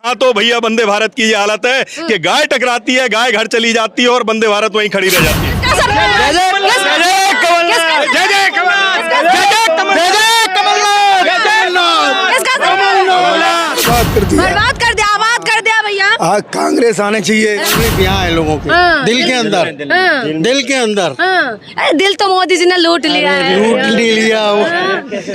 हाँ तो भैया वंदे भारत की ये हालत है कि गाय टकराती है, गाय घर चली जाती है और वंदे भारत वहीं खड़ी रह जाती है। बर्बाद कर दिया, आबाद कर दिया भैया। कांग्रेस आने चाहिए। यहाँ है लोगों के दिल के अंदर, दिल के अंदर। अरे दिल तो मोदी जी ने लूट लिया है। लूट नहीं लिया वो,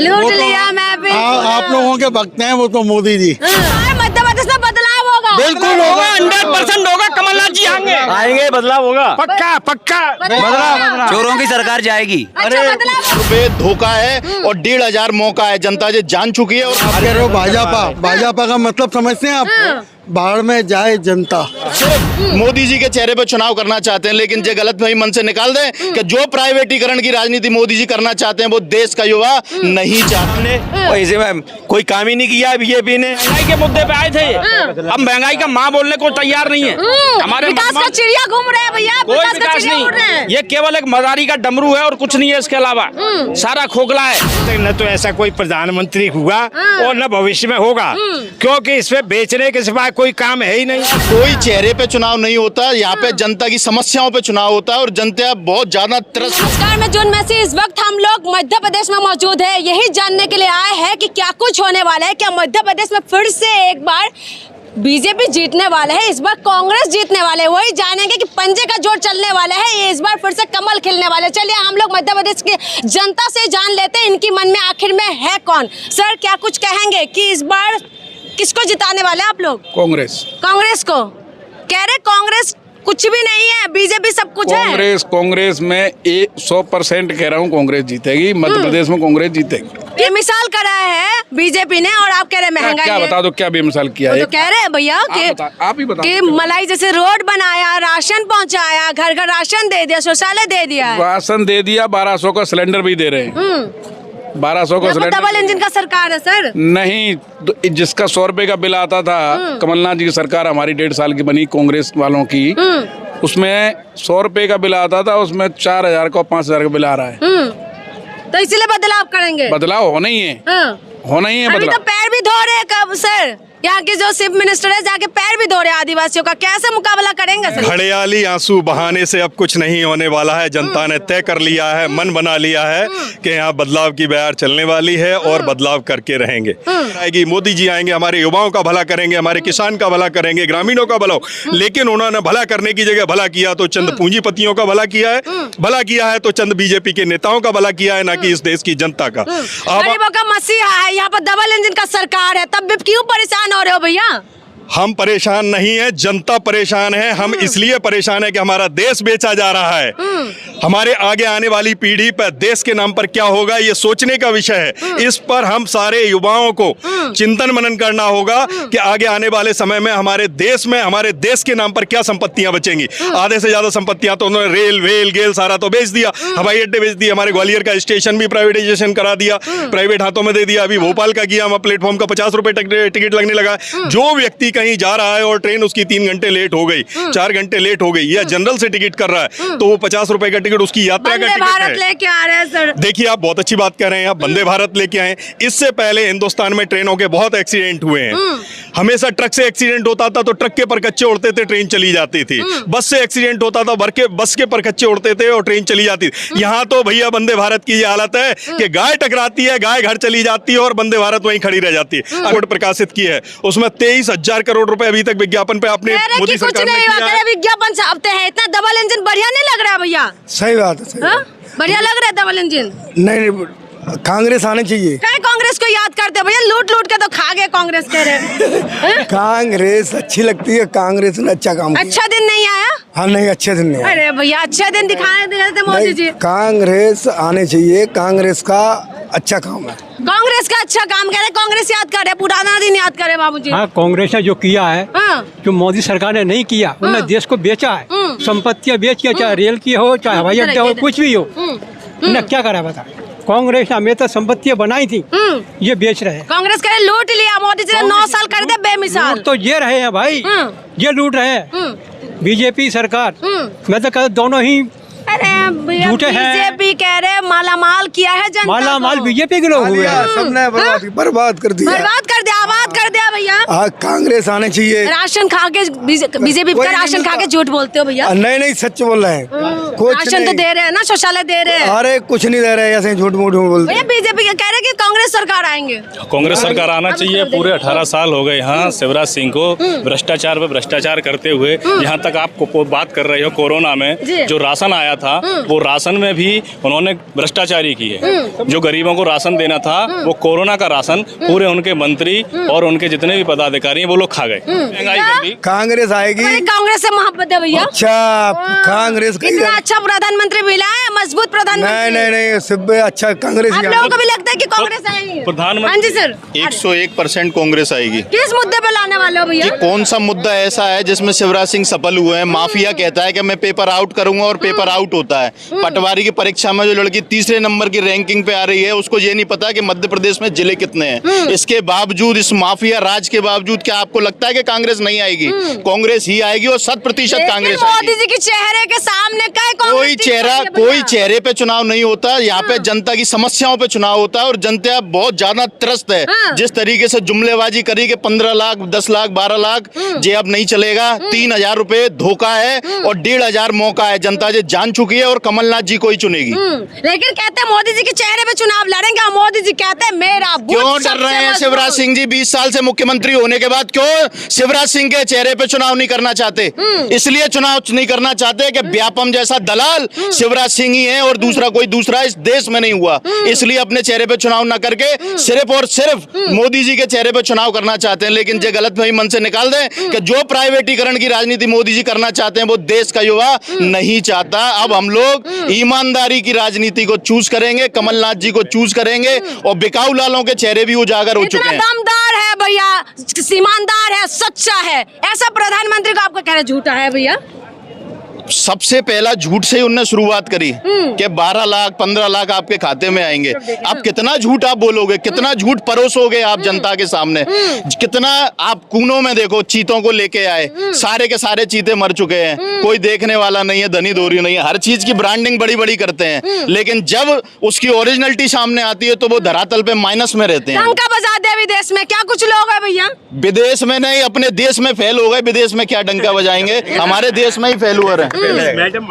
लूट लिया। मैं भी आप लोगों के भक्त हैं वो तो मोदी जी। मध्य प्रदेश में बदलाव होगा, बिल्कुल होगा, 100% होगा। कमलनाथ जी आएंगे, बदलाव होगा, पक्का पक्का बदलाव। चोरों की सरकार जाएगी। अच्छा बदलाव। रुपए धोखा है और 1,500 मौका है, जनता जी जान चुकी है। और आप कह रहे हो भाजपा का मतलब समझते हैं आप? बाढ़ में जाए जनता। मोदी जी के चेहरे पे चुनाव करना चाहते हैं, लेकिन जो गलत वही मन से निकाल दें कि जो प्राइवेटीकरण की राजनीति मोदी जी करना चाहते हैं वो देश का युवा नहीं चाहते। ऐसे में कोई काम ही नहीं किया बीजेपी ने। महंगाई के मुद्दे पे आए थे, अब महंगाई का माँ बोलने को तैयार नहीं है। हमारे विकास का चिड़िया घूम रहे हैं भैया, कोई विकास नहीं, ये केवल एक मदारी का डमरू है और कुछ नहीं है इसके अलावा, सारा खोखला है। न तो ऐसा कोई प्रधानमंत्री हुआ और न भविष्य में होगा, क्योंकि इसमें बेचने के सिवा कोई काम है ही नहीं। कोई चेहरे पे चुनाव नहीं होता, यहाँ पे जनता की समस्याओं पे चुनाव होता है और जनता बहुत ज्यादा त्रस्त। नमस्कार, मैं जून मैसी। इस वक्त हम लोग मध्य प्रदेश में मौजूद है, यही जानने के लिए आए हैं कि क्या कुछ होने वाला है। क्या मध्य प्रदेश में फिर से एक बार बीजेपी जीतने वाले है, इस बार कांग्रेस जीतने वाले है? वही जानेंगे कि पंजे का जोर चलने वाला है, ये इस बार फिर से कमल खिलने वाले। चलिए हम लोग मध्य प्रदेश की जनता से जान लेते हैं इनकी मन में आखिर में है कौन। सर क्या कुछ कहेंगे कि इस बार किसको जिताने वाले आप लोग? कांग्रेस को कह रहे, कांग्रेस कुछ भी नहीं है, बीजेपी सब कुछ है। कांग्रेस में 100% कह रहा हूँ कांग्रेस जीतेगी, मध्य प्रदेश में कांग्रेस जीतेगी। ये मिसाल करा है बीजेपी ने और आप कह रहे महंगाई। क्या बता दो, क्या बेमिसाल किया है? तो कह रहे हैं भैया आप ही बता कि मलाई जैसे रोड बनाया, राशन पहुंचाया, घर घर राशन दे दिया, शौचालय दे दिया, राशन दे दिया, 1200 का सिलेंडर भी दे रहे हैं। 1200 का सिलेंडर। डबल इंजन का सरकार है सर। नहीं, जिसका 100 रुपए का बिल आता था, कमलनाथ जी की सरकार हमारी 1.5 साल की बनी कांग्रेस वालों की, उसमें 100 रुपए का बिल आता था, उसमें 4,000 का 5,000 का बिल आ रहा है। तो इसीलिए बदलाव करेंगे। बदलाव होना ही है, होना ही है अभी बदलाव। तो पैर भी धो रहे हैं कब सर, यहाँ के जो चीफ मिनिस्टर है जाके पैर भी धो रहे आदिवासियों का, कैसे मुकाबला करेंगे सर? घड़ियाली आंसू बहाने से अब कुछ नहीं होने वाला है। जनता ने तय कर लिया है, मन बना लिया है कि यहाँ बदलाव की बयार चलने वाली है और बदलाव करके रहेंगे। आएगी, मोदी जी आएंगे, हमारे युवाओं का भला करेंगे, हमारे किसान का भला करेंगे, ग्रामीणों का भला। लेकिन उन्होंने भला करने की जगह भला किया तो चंद पूंजीपतियों का भला किया है, भला किया है तो चंद बीजेपी के नेताओं का भला किया है, ना कि इस देश की जनता का। गरीबों का मसीहा है, यहाँ पर डबल इंजन का सरकार है, तब भी क्यों परेशान हो रहे हो भैया? हम परेशान नहीं है, जनता परेशान है। हम इसलिए परेशान है कि हमारा देश बेचा जा रहा है। हमारे आगे आने वाली पीढ़ी पर देश के नाम पर क्या होगा ये सोचने का विषय है। इस पर हम सारे युवाओं को चिंतन मनन करना होगा कि आगे आने वाले समय में हमारे देश में, हमारे देश के नाम पर क्या संपत्तियां बचेंगी। आधे से ज्यादा संपत्तियां तो उन्होंने रेल वेल गेल सारा तो बेच दिया, हवाई अड्डे बेच दिए, हमारे ग्वालियर का स्टेशन भी प्राइवेटाइजेशन करा दिया, प्राइवेट हाथों में दे दिया। अभी भोपाल का किया, प्लेटफॉर्म का 50 रुपए टिकट लगने लगा। जो व्यक्ति कहीं जा रहा है और ट्रेन उसकी 3 घंटे लेट हो गई, 4 घंटे लेट हो गई, या जनरल से टिकट कर रहा है तो वो 50 रुपए का टिकट उसकी यात्रा का टिकट है। लेके आ रहे हैं सर। देखिए आप बहुत अच्छी बात कर रहे हैं, आप वंदे भारत लेके आए। इससे पहले हिंदुस्तान में ट्रेनों के बहुत एक्सीडेंट हुए हैं। हमेशा ट्रक से एक्सीडेंट होता था तो ट्रक के परकच्चे उड़ते थे, ट्रेन चली जाती थी। बस से एक्सीडेंट होता था, बस के परकच्चे उड़ते थे और ट्रेन चली जाती थी। यहाँ तो भैया वंदे भारत की ये हालत है कि गाय टकराती है, गाय घर चली जाती है और वंदे भारत वहीं खड़ी रह जाती है। रिपोर्ट प्रकाशित की है, उसमें 23,000 करोड़ रुपए अभी तक विज्ञापन पे अपने मोदी सरकार ने किया है। विज्ञापन छापते हैं, इतना डबल इंजन बढ़िया नहीं लग रहा भैया? सही बात है, सही बात। बढ़िया लग रहा है डबल इंजन? नहीं, कांग्रेस आने चाहिए। क्या कांग्रेस को याद करते हो भैया? लूट लूट के तो खा गए कांग्रेस कह रहे। कांग्रेस अच्छी लगती है, कांग्रेस ने अच्छा काम किया। अच्छा दिन नहीं आया? हाँ नहीं, अच्छे दिन नहीं आया। अरे भैया अच्छे दिन दिखाए थे मोदी जी। कांग्रेस आने चाहिए, कांग्रेस का अच्छा काम है। कांग्रेस का अच्छा काम करे, कांग्रेस याद करे, पुराना दिन याद करे बाबूजी। हाँ, कांग्रेस ने जो किया है, जो मोदी सरकार ने नहीं किया, उन्होंने देश को बेचा है, संपत्तियां बेच के, चाहे रेल की हो, चाहे हवाई अड्डा हो, कुछ भी हो, उन्होंने क्या करा बता। कांग्रेस ने हमें तो संपत्तियां बनाई थी, ये बेच रहे हैं। कांग्रेस करे लूट लिया, मोदी जी ने 9 साल कर दे बेमिसाल। तो ये रहे हैं भाई, ये लूट रहे हैं बीजेपी सरकार। मैं तो कहता दोनों ही हैं भैया, झूठे हैं। बीजेपी कह रहे हैं मालामाल किया है जनता माला माल को। बीजेपी के लोग हुए हैं। सबने बर्बाद कर दिया। बर्बाद कर दिया, आबाद कर दिया भैया। कांग्रेस आने चाहिए। राशन खा के बीजेपी कोई का नहीं राशन खा के मिलता। झूठ बोलते हो भैया। नहीं नहीं सच बोल रहे हैं। कुछ राशन तो नहीं। दे रहे हैं ना, शौचालय दे रहे हैं। अरे कुछ नहीं दे रहे, ऐसे झूठ मूठ बोलते। भैया बीजेपी कह रहे हैं कि कांग्रेस सरकार आएंगे। कांग्रेस सरकार आना चाहिए। पूरे 18 साल हो गए यहाँ शिवराज सिंह को भ्रष्टाचार पे भ्रष्टाचार करते हुए। यहाँ तक आप बात कर रहे हो कोरोना में जी। जो राशन आया था वो राशन में भी उन्होंने भ्रष्टाचारी की है। जो गरीबों को राशन देना था वो कोरोना का राशन पूरे उनके मंत्री और उनके जितने भी पदाधिकारी हैं वो लोग खा गए। महंगाई कर दी। कांग्रेस आएगी। अरे कांग्रेस से मोहब्बत है भैया। अच्छा कांग्रेस का इतना अच्छा प्रधानमंत्री मिला है, मजबूत प्रधानमंत्री। नहीं नहीं नहीं सिर्फ अच्छा कांग्रेस आप ही लोगों को भी लगता है कि कांग्रेस आएगी? प्रधानमंत्री- हाँ जी सर। 101% कांग्रेस आएगी। किस मुद्दे पे लाने वाले हो भैया? कि कौन सा मुद्दा ऐसा है जिसमें शिवराज सिंह सफल हुए हैं? माफिया कहता है कि मैं पेपर आउट करूंगा और पेपर आउट होता है। पटवारी की परीक्षा में जो लड़की तीसरे नंबर की रैंकिंग पे आ रही है उसको ये नहीं पता कि मध्य प्रदेश में जिले कितने हैं। इसके बावजूद, इस माफिया राज के बावजूद क्या आपको लगता है कि कांग्रेस नहीं आएगी? कांग्रेस ही आएगी और 100% कांग्रेस मोदी आएगी। जी के चेहरे के सामने कोई चेहरे पे चुनाव नहीं होता। यहाँ पे जनता की समस्याओं पे चुनाव होता है और जनता बहुत ज्यादा त्रस्त है। हाँ। जिस तरीके से जुमलेबाजी करी कि 15 लाख 10 लाख 12 लाख ये अब नहीं चलेगा। 3000 रुपए धोखा है और 1500 मौका है। जनता ये जान चुकी है और कमलनाथ जी को ही चुनेगी। लेकिन कहते हैं मोदी जी के चेहरे पे चुनाव लड़ेंगे और मोदी जी कहते हैं मेरा बूथ क्यों डर सबसे रहे हैं मजबूत। शिवराज सिंह जी? 20 साल से मुख्यमंत्री होने के बाद क्यों शिवराज सिंह के चेहरे पे चुनाव नहीं करना चाहते? इसलिए चुनाव नहीं करना चाहते कि व्यापम जैसा दलाल शिवराज सिंह ही है और दूसरा कोई दूसरा इस देश में नहीं हुआ। इसलिए अपने चेहरे पे चुनाव ना करके सिर्फ और सिर्फ मोदी जी के चेहरे पे चुनाव करना चाहते हैं। लेकिन ये गलतफहमी मन से निकाल दें कि जो प्राइवेटीकरण की राजनीति मोदी जी करना चाहते हैं वो देश का युवा नहीं चाहता। अब हम लोग ईमानदारी की राजनीति को चूज करेंगे, कमलनाथ जी को चूज करेंगे और बिकाऊ लालों के चेहरे भी उजागर हो चुके इतना हैं। दमदार है भैया, ईमानदार है, सच्चा है, ऐसा प्रधानमंत्री को आपका कहना झूठा है भैया? सबसे पहला झूठ से ही उनने शुरुआत करी कि 12 लाख 15 लाख आपके खाते में आएंगे। अब कितना झूठ आप बोलोगे, कितना झूठ परोसोगे आप जनता के सामने? कितना आप कूनों में देखो, चीतों को लेके आए, सारे के सारे चीते मर चुके हैं, कोई देखने वाला नहीं है, धनी दोरी नहीं है। हर चीज की ब्रांडिंग बड़ी बड़ी करते हैं लेकिन जब उसकी ओरिजिनलिटी सामने आती है तो वो धरातल पे माइनस में रहते हैं। डंका बजा दे विदेश में, क्या कुछ लोग है भैया? विदेश में नहीं, अपने देश में फेल हो गए। विदेश में क्या डंका बजाएंगे? हमारे देश में ही फेलुअर है। Madam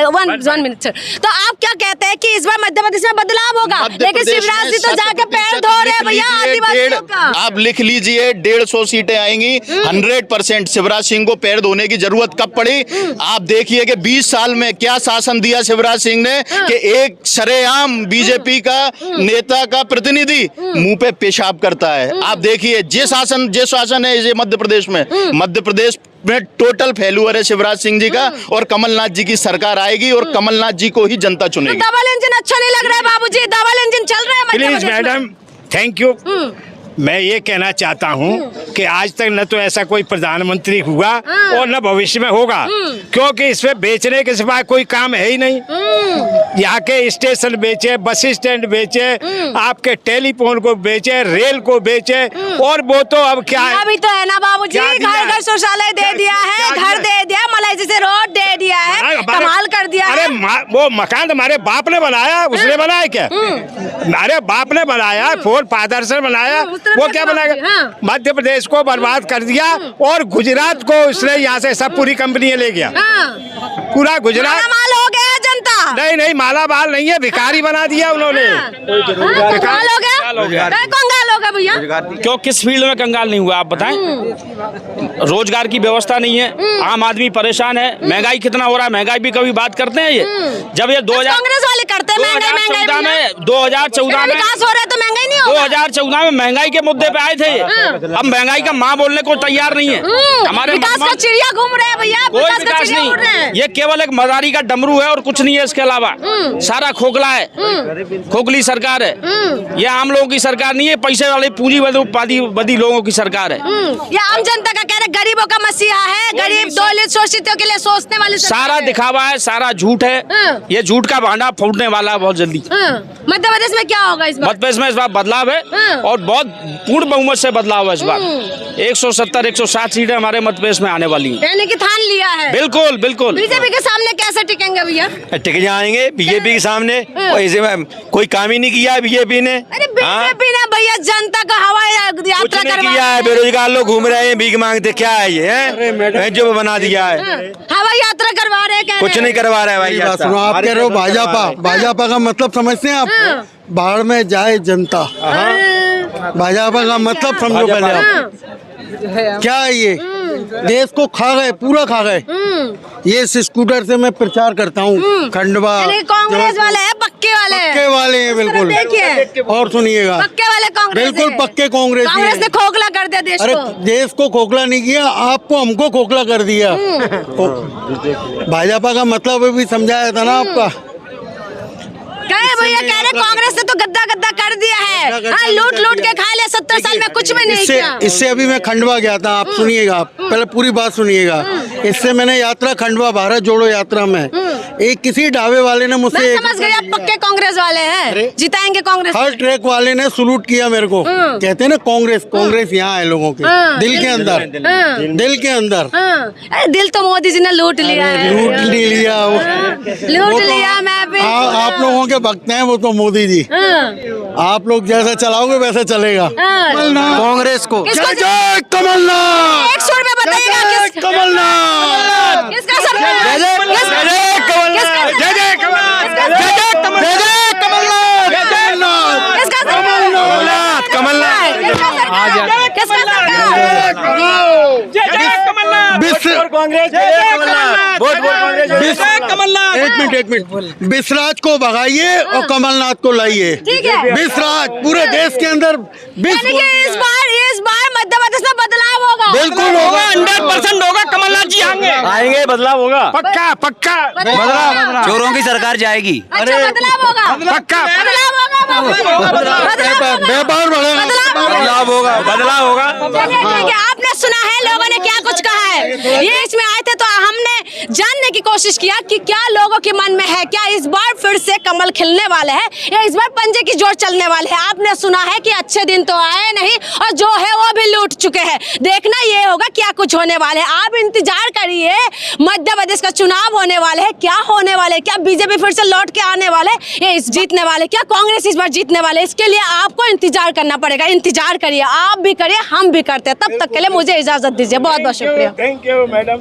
one minute sir. तो आप क्या कहते हैं कि इस बार मध्य प्रदेश में बदलाव होगा? लेकिन शिवराज जी तो जाके पैर धो रहे हैं भैया आदिवासियों का। आप लिख लीजिए 150 सीटें आएंगी 100%। शिवराज सिंह को पैर धोने की जरूरत कब पड़ी? आप देखिए कि 20 साल में क्या शासन दिया शिवराज सिंह ने कि एक सरेआम बीजेपी का नेता का प्रतिनिधि मुंह पे पेशाब करता है। आप देखिए जे शासन है ये मध्य प्रदेश में टोटल फेलुअर है शिवराज सिंह जी का और कमलनाथ जी की सरकार आएगी और कमलनाथ जी को ही जनता चुनेगी। डबल इंजन अच्छा नहीं लग रहा है बाबूजी, डबल इंजन चल रहा है मध्य प्लीज प्रदेश में। Madam, thank you. मैं ये कहना चाहता हूँ कि आज तक न तो ऐसा कोई प्रधानमंत्री हुआ और न भविष्य में होगा, क्योंकि इसमें बेचने के सिवाय कोई काम है ही नहीं। यहाँ के स्टेशन बेचे, बस स्टैंड बेचे, आपके टेलीफोन को बेचे, रेल को बेचे और वो तो अब क्या है? अभी तो है ना बाबूजी, क्या दिया घर है? घर शौचालय दे दिया है, क्या घर दिया? दे दिया, मलाई जैसे रोड दे दिया है, कमाल कर दिया अरे है। वो मकान हमारे बाप ने बनाया, उसने बनाया क्या? हमारे बाप ने बनाया, फोर फादर से बनाया, वो क्या बनाएगा? हाँ। मध्य प्रदेश को बर्बाद कर दिया और गुजरात को उसने यहाँ से सब पूरी कंपनियां ले गया। पूरा गुजरात माल हो गया है जनता। नहीं माला बाल नहीं है, भिखारी बना दिया उन्होंने। कंगाल हो गया? कंगाल हो गया भैया? क्यों, किस फील्ड में कंगाल नहीं हुआ आप बताएं? रोजगार की व्यवस्था नहीं है, आम आदमी परेशान है, महंगाई कितना हो रहा है, महंगाई भी कभी बात करते हैं ये? जब ये कांग्रेस वाले करते हैं महंगाई 2014 में 2014 में विकास हो रहा है तो महंगाई नहीं होगा। 2014 में महंगाई के मुद्दे पे आए थे ये। अब महंगाई का माँ बोलने को तैयार नहीं है। हमारे विकास का चिड़िया घूम रहे हैं भैया, कोई विकास का विकास चिड़िया उड़ रहे नहीं, हैं। ये केवल एक मदारी का डमरू है और कुछ नहीं है इसके अलावा। सारा खोखला है, खोखली सरकार है। ये आम लोगों की सरकार नहीं है, पैसे वाले बड़े पूंजीवादी लोगों की सरकार है। ये आम जनता का कह रहे गरीबों का मसीहा है, गरीब दलित शोषितों के लिए सोचने वाली सरकार सारा है। दिखावा है, सारा झूठ है। ये झूठ का भांडा फूटने वाला है बहुत जल्दी। मध्य प्रदेश में क्या होगा इस बार? मध्य प्रदेश में इस बार बदलाव है और बहुत पूर्ण बहुमत से बदलाव है इस बार। 170-160 सीटें हमारे मध्य प्रदेश में आने वाली हैं। यानी कि ठान लिया है। बिल्कुल बिल्कुल। बीजेपी के सामने कैसे टिकेंगे भैया? टिक जाएंगे बीजेपी के सामने। ऐसे में कोई काम ही नहीं किया है बीजेपी ने। अरे बीजेपी ने भैया जनता का हवाई कुछ यात्रा नहीं करवा किया है। बेरोजगार लोग घूम रहे हैं, भीख मांगते। क्या है ये है जो बना दिया है? हवाई यात्रा करवा रहे हैं, कुछ नहीं करवा रहे हैं भाई। बात सुनो, आप कह रहे हो भाजपा, भाजपा का मतलब समझते हैं आप? बाढ़ में जाए जनता। भाजपा का मतलब समझो पहले आप। क्या है ये? देश को खा गए, पूरा खा गए। ये इस स्कूटर से मैं प्रचार करता हूँ खंडवा। कांग्रेस वाले हैं, पक्के वाले हैं। पक्के वाले हैं बिल्कुल। देखिए और सुनिएगा, पक्के वाले कांग्रेस बिल्कुल हैं। पक्के कांग्रेस कांग्रेस ने खोखला कर दिया देश अरे को। देश को खोखला नहीं किया, आपको हमको खोखला कर दिया। भाजपा का मतलब भी समझाया था ना आपका। कहे भैया कह रहे कांग्रेस ने तो गद्दा कर दिया है। हाँ, लूट के खा लिया 70 साल में, कुछ भी नहीं किया। इससे अभी मैं खंडवा गया था। आप सुनिएगा, आप पहले पूरी बात सुनिएगा। इससे मैंने यात्रा खंडवा भारत जोड़ो यात्रा में एक किसी ढाबे वाले ने मुझसे, मैं समझ गई आप पक्के कांग्रेस वाले हैं, जिताएंगे कांग्रेस। हर ट्रैक वाले ने सलूट किया मेरे को। कहते हैं ना कांग्रेस यहाँ है लोगों के दिल के अंदर, दिल के अंदर। अरे दिल तो मोदी जी ने लूट लिया है। लूट नहीं लिया वो, लूट लिया। मैं भी आप लोगों के भक्त हैं वो तो मोदी जी। आप लोग जैसा चलाओगे वैसा चलेगा। कांग्रेस को किसको? जय कमलनाथ। एक सुर में बताइएगा जय कमलनाथ। किसका सरकार? जय जय कमलनाथ। जय जय कमलनाथ। जय जय कमलनाथ। किसका सरकार? कमलनाथ। किसका सरकार? किसका सरकार? एक मिनट विसराज को भगाइए और कमलनाथ को लाइए। ठीक है। विसराज पूरे देश के अंदर यानी कि इस बार मध्य प्रदेश में बदलाव होगा। बिल्कुल होगा, 100% होगा। कमलनाथ जी आएंगे, बदलाव होगा। पक्का बदलाव। चोरों की सरकार जाएगी। अच्छा बदलाव होगा। पक्का बदलाव होगा। व्यापार बढ़ेगा। बदलाव होगा, बदलाव होगा। चलिए ठीक है, आपने सुना है लोगों ने क्या कुछ कहा है। ये इसमें आए थे तो हमने जानने की कोशिश किया कि क्या लोगों के मन में है। क्या इस बार फिर से कमल खिलने वाले हैं या इस बार पंजे की जोर चलने वाले हैं? आपने सुना है कि अच्छे दिन तो आए नहीं और जो है वो भी लूट चुके हैं। देखना ये होगा क्या कुछ होने वाले है। आप इंतजार करिए, मध्य प्रदेश का चुनाव होने वाले हैं। क्या होने वाले, क्या बीजेपी फिर से लौट के आने वाले या इस जीतने वाले, क्या कांग्रेस इस बार जीतने वाले? इसके लिए आपको इंतजार करना पड़ेगा। इंतजार करिए, आप भी करिए, हम भी करते हैं। तब तक के लिए मुझे इजाजत दीजिए। बहुत बहुत शुक्रिया। Thank you madam.